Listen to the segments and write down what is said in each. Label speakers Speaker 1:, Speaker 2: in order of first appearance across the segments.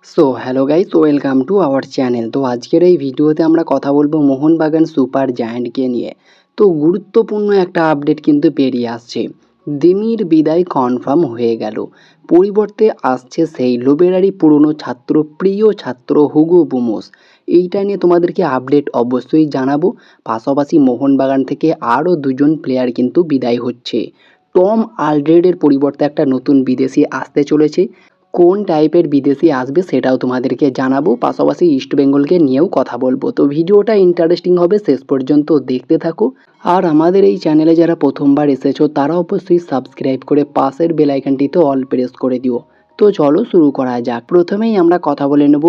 Speaker 1: So hello guys, welcome to our channel. তো আজকের এই ভিডিওতে আমরা কথা বলবো মোহনবাগান সুপার জায়ান্টকে নিয়ে। তো গুরুত্বপূর্ণ একটা আপডেট কিন্তু বেরিয়ে আসছে। দিমির বিদায় কনফার্ম হয়ে গেল। পরিবর্তে আসছে সেই লোবেরারই পুরনো ছাত্র, প্রিয় ছাত্র হুগো বুমোস। এইটা নিয়ে তোমাদেরকে আপডেট অবশ্যই জানাবো। পাশাপাশি মোহনবাগান থেকে আরও দুজন প্লেয়ার কিন্তু বিদায় হচ্ছে। টম আলড্রেডের পরিবর্তে একটা নতুন বিদেশি আসতে চলেছে। কোন টাইপের বিদেশি আসবে সেটাও তোমাদেরকে জানাবো, পাশাপাশি ইস্টবেঙ্গলকে নিয়েও কথা বলবো। তো ভিডিওটা ইন্টারেস্টিং হবে, শেষ পর্যন্ত দেখতে থাকো। আর আমাদের এই চ্যানেলে যারা প্রথমবার এসেছো তারা অবশ্যই সাবস্ক্রাইব করে পাশের বেল আইকনটিতে অল প্রেস করে দিও। তো চলো শুরু করা যাক। প্রথমেই আমরা কথা বলে নেব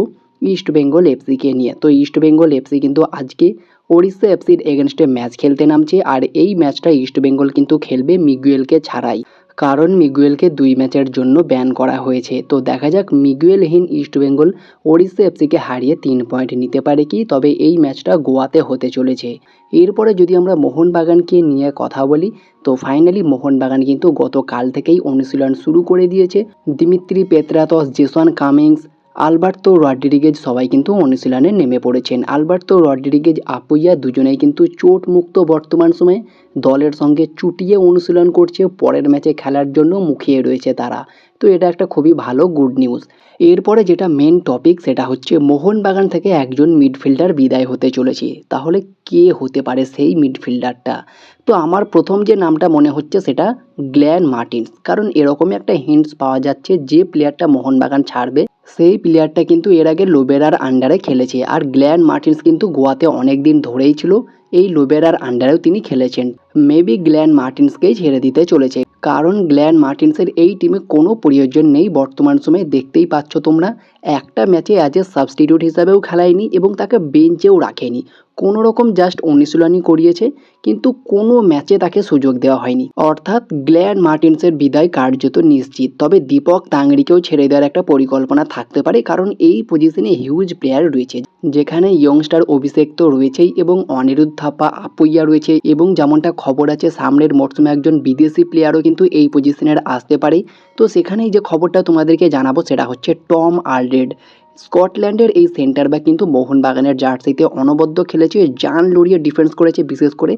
Speaker 1: ইস্টবেঙ্গল এফসিকে নিয়ে। তো ইস্টবেঙ্গল এফসি কিন্তু আজকে ওড়িশা এফসির এগেনস্টে ম্যাচ খেলতে নামছে, আর এই ম্যাচটা ইস্টবেঙ্গল কিন্তু খেলবে মিগুয়েলকে ছাড়াই। কারণ মিগুয়েলকে 2 ম্যাচের জন্য ব্যান করা হয়েছে। তো দেখা যাক মিগুয়েলহীন ইস্টবেঙ্গল ওড়িশা এফসিকে হারিয়ে 3 পয়েন্ট নিতে পারে কি। তবে এই ম্যাচটা গোয়াতে হতে চলেছে। এরপরে যদি আমরা মোহনবাগানকে নিয়ে কথা বলি, তো ফাইনালি মোহনবাগান কিন্তু গতকাল থেকেই অনুশীলন শুরু করে দিয়েছে। Dimitri Petratos, Jason Cummings, Alberto Rodriguez সবাই কিন্তু অনুশীলনে নেমে পড়েছেন। আলবার্তো রড্রিগেজ, আপুইয়া দুজনেই কিন্তু চোট মুক্ত বর্তমান সময়ে দলের সঙ্গে চুটিয়ে অনুশীলন করছে। পরের ম্যাচে খেলার জন্য মুখিয়ে রয়েছে তারা। তো এটা একটা খুবই ভালো গুড নিউজ। এরপরে যেটা মেন টপিক সেটা হচ্ছে মোহনবাগান থেকে একজন মিডফিল্ডার বিদায় হতে চলেছে। তাহলে কে হতে পারে সেই মিডফিল্ডারটা? তো আমার প্রথম যে নামটা মনে হচ্ছে সেটা গ্ল্যান মার্টিন্স। কারণ এরকমই একটা হিন্টস পাওয়া যাচ্ছে যে প্লেয়ারটা মোহনবাগান ছাড়বে সেই প্লেয়ারটা কিন্তু এর আগে লোবেরার আন্ডারে খেলেছে। আর গ্ল্যান মার্টিন্স কিন্তু গোয়াতে অনেক দিন ধরেই ছিল, এই লোবেরার আন্ডারেও তিনি খেলেছেন। মেবি গ্ল্যান মার্টিন্সকেই ছেড়ে দিতে চলেছে। কারণ গ্ল্যান মার্টিন্সের এই টিমে কোনো প্রয়োজন নেই বর্তমান সময়ে। দেখতেই পাচ্ছ তোমরা, একটা ম্যাচে অ্যাজ এ সাবস্টিটিউট হিসাবেও খেলায়নি এবং তাকে বেঞ্চেও রাখেনি। কোনো রকম জাস্ট অনুশীলনই করিয়েছে, কিন্তু কোনো ম্যাচে তাকে সুযোগ দেওয়া হয়নি। অর্থাৎ গ্ল্যান মার্টিন্সের বিদায় কার্যত নিশ্চিত। তবে দীপক তাংড়িকেও ছেড়ে দেওয়ার একটা পরিকল্পনা থাকতে পারে, কারণ এই পজিশনে হিউজ প্লেয়ার রয়েছে। যেখানে ইয়ংস্টার অভিষেক তো রয়েছেই এবং অনিরুদ্ধ থাপা, আপুইয়া রয়েছে, এবং যেমনটা খবর আছে সামনের মরশুমে একজন বিদেশি প্লেয়ারও কিন্তু এই পজিশনের আসতে পারে। তো সেখানেই যে খবরটা তোমাদেরকে জানাবো সেটা হচ্ছে টম আলড্রেড। স্কটল্যান্ডের এই সেন্টার ব্যাক কিন্তু মোহনবাগানের জার্সিতে অনবদ্য খেলেছে, জান লড়িয়ে ডিফেন্স করেছে, বিশেষ করে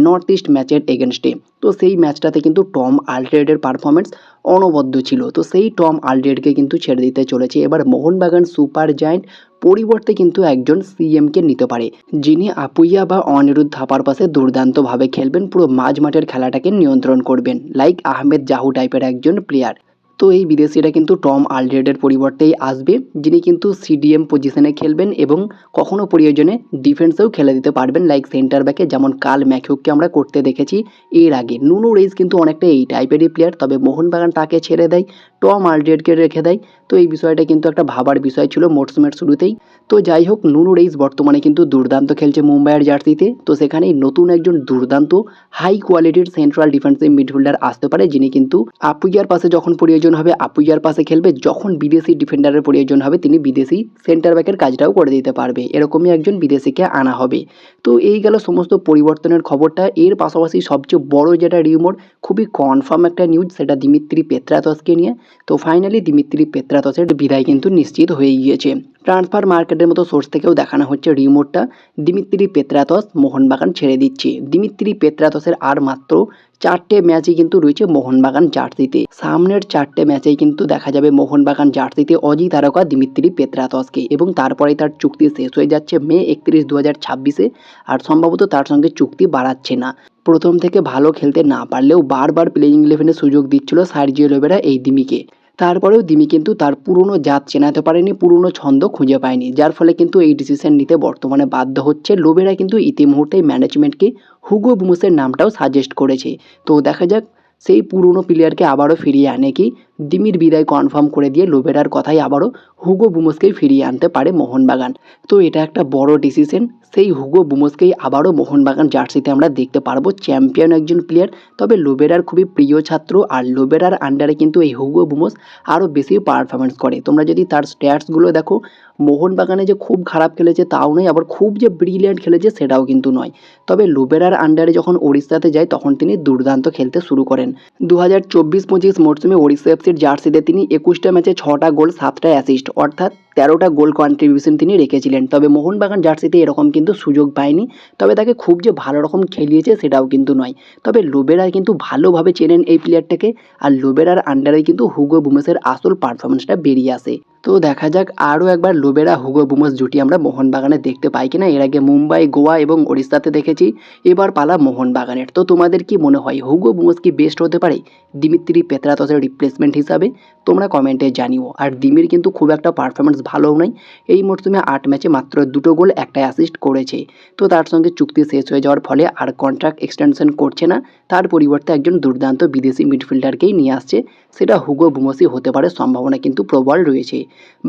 Speaker 1: নর্থ ইস্ট ম্যাচের এগেনস্টে। তো সেই ম্যাচটাতে কিন্তু টম আলড্রেডের পারফরমেন্স অনবদ্য ছিল। তো সেই টম আলড্রেডকে কিন্তু ছেড়ে দিতে চলেছে এবার মোহনবাগান সুপার জায়ান্ট। পরিবর্তে কিন্তু একজন সিএমকে নিতে পারে, যিনি আপুইয়া বা অনিরুদ্ধ থাপার পাশে দুর্দান্তভাবে খেলবেন, পুরো মাঝ মাঠের খেলাটাকে নিয়ন্ত্রণ করবেন, লাইক আহমেদ জাহু টাইপের একজন প্লেয়ার। তো এই বিদেশিটা কিন্তু টম আলড্রেডের পরিবর্তেই আসবে, যিনি কিন্তু সিডিএম পজিশনে খেলবেন এবং কখনো প্রয়োজনে ডিফেন্সেও খেলে দিতে পারবেন, লাইক সেন্টার ব্যাকে যেমন কাল ম্যাকিউককে আমরা করতে দেখেছি এর আগে। নুনো রেইস কিন্তু অনেকটা এই টাইপেরই প্লেয়ার, তবে মোহনবাগান তাকে ছেড়ে দেয়, টম আলড্রেডকে রেখে দেয়। তো এই বিষয়টা কিন্তু একটা ভাবার বিষয় ছিল মরসুমের শুরুতেই। তো যাই হোক, নুনো রেইস বর্তমানে কিন্তু দুর্দান্ত খেলছে মুম্বাইয়ের জার্সিতে। তো সেখানেই নতুন একজন দুর্দান্ত হাই কোয়ালিটির সেন্ট্রাল ডিফেন্সিভ মিডফিল্ডার আসতে পারে, যিনি কিন্তু আপুইয়ার পাশে যখন প্রয়োজন হবে আপুইয়ার পাশে খেলবে, যখন বিদেশি ডিফেন্ডারের প্রয়োজন হবে তিনি বিদেশি সেন্টার ব্যাকের কাজটাও করে দিতে পারবে। এরকমই একজন বিদেশিকে আনা হবে। তো এই গেল সমস্ত পরিবর্তনের খবরটা। এর পাশাপাশি সবচেয়ে বড় যেটা রিউমার, খুবই কনফার্ম একটা নিউজ, সেটা দিমিত্রি পেত্রাতসকে নিয়ে। তো ফাইনালি দিমিত্রি পেত্রাতসের বিদায় কিন্তু নিশ্চিত হয়ে গিয়েছে। ট্রান্সফার মার্কেটের মতো সোর্স থেকেও দেখানো হচ্ছে রিউমারটা, দিমিত্রি পেত্রাতস মোহনবাগান ছেড়ে দিচ্ছে। দিমিত্রি পেত্রাতসের আর মাত্র 4টে ম্যাচই কিন্তু রয়েছে মোহনবাগান জার্সিতে। সামনের 4টে ম্যাচেই কিন্তু দেখা যাবে মোহনবাগান জার্সিতে অজি তারকা দিমিত্রি পেত্রাতসকে, এবং তারপরে তার চুক্তি শেষ হয়ে যাচ্ছে মে 31, 2026-এ। আর সম্ভবত তার সঙ্গে চুক্তি বাড়াচ্ছে না। প্রথম থেকে ভালো খেলতে না পারলেও বারবার প্লেইং ইলেভেনে সুযোগ দিচ্ছিল সার্জিও লোবেরা এই দিমিকে। তারপরেও দিমি কিন্তু তার পুরনো জাত চেনাতে পারেনি, পুরনো ছন্দ খুঁজে পায়নি, যার ফলে কিন্তু এই ডিসিশন নিতে বর্তমানে বাধ্য হচ্ছে। লোবেরা কিন্তু ইতিমুহূর্তে ম্যানেজমেন্টকে হুগো বুমোসের নামটাও সাজেস্ট করেছে। তো দেখা যাক সেই পুরনো প্লেয়ারকে আবারও ফিরিয়ে আনে কি। দিমির বিদায় কনফার্ম করে দিয়ে লোবেরার কথাই আবারও হুগো বুমোসকেই ফিরিয়ে আনতে পারে মোহনবাগান। তো এটা একটা বড় ডিসিশন। সেই হুগো বুমোসকেই আবারও মোহনবাগান জার্সিতে আমরা দেখতে পারবো, চ্যাম্পিয়ন একজন প্লেয়ার। তবে লোবেরার খুবই প্রিয় ছাত্র, আর লোবেরার আন্ডারে কিন্তু এই হুগো বুমোস আরও বেশি পারফরমেন্স করে। তোমরা যদি তার স্ট্যাটসগুলো দেখো, মোহনবাগানে যে খুব খারাপ খেলেছে তাও নয়, আবার খুব যে ব্রিলিয়ান্ট খেলেছে সেটাও কিন্তু নয়। তবে লোবেরার আন্ডারে যখন ওড়িশাতে যায় তখন তিনি দুর্দান্ত খেলতে শুরু করেন। 2024-25 মরসুমে ওড়িশা এফসি বুমসের জার্সিতে তিনি 21টা ম্যাচে 6টা গোল 7টা অ্যাসিস্ট অর্থাৎ 13টা গোল কন্ট্রিবিউশন তিনি রেখেছিলেন। তবে মোহনবাগান জার্সিতে এরকম কিন্তু সুযোগ পায়নি। তবে তাকে খুব যে ভালো রকম খেলিয়েছে সেটাও কিন্তু নয়। তবে লোবেরা কিন্তু ভালোভাবে চেনেন এই প্লেয়ারটাকে, আর লোবেরার আন্ডারে কিন্তু হুগো বুমসের আসল পারফরমেন্সটা বেরিয়ে আসে। তো দেখা যাক আরও একবার লোবেরা হুগো বুমস জুটি আমরা মোহনবাগানে দেখতে পাই কিনা। এর আগে মুম্বাই, গোয়া এবং ওড়িশাতে দেখেছি, এবার পালা মোহনবাগানের। তো তোমাদের কি মনে হয় হুগো বুমস কি বেস্ট হতে পারে দিমিত্রি পেত্রাতসের রিপ্লেসমেন্ট হিসাবে? তোমরা কমেন্টে জানিও। আর দিমির কিন্তু খুব একটা পারফরমেন্স ভালোও নয়, এই মরশুমে 8 ম্যাচে মাত্র 2টো গোল 1টা অ্যাসিস্ট করেছে। তো তার সঙ্গে চুক্তি শেষ হয়ে যাওয়ার ফলে আর কন্ট্রাক্ট এক্সটেনশন করছে না, তার পরিবর্তে একজন দুর্দান্ত বিদেশি মিডফিল্ডারকেই নিয়ে আসছে, সেটা হুগো বুমসই হতে পারে, সম্ভাবনা কিন্তু প্রবল রয়েছে।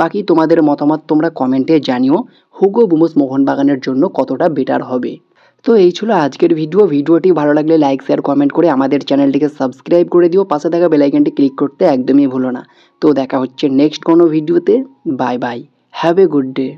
Speaker 1: বাকি তোমাদের মতামত তোমরা কমেন্টে জানিও, হুগো বুমস মোহনবাগানের জন্য কতটা বেটার হবে। তো এই ছিল আজকের ভিডিওটি ভালো লাগলে লাইক শেয়ার কমেন্ট করে আমাদের চ্যানেলটিকে সাবস্ক্রাইব করে দিও, পাশে থাকা বেল আইকনটি ক্লিক করতে একদমই ভুলো না। তো দেখা হচ্ছে নেক্সট কোনো ভিডিওতে। Bye bye, have a good day.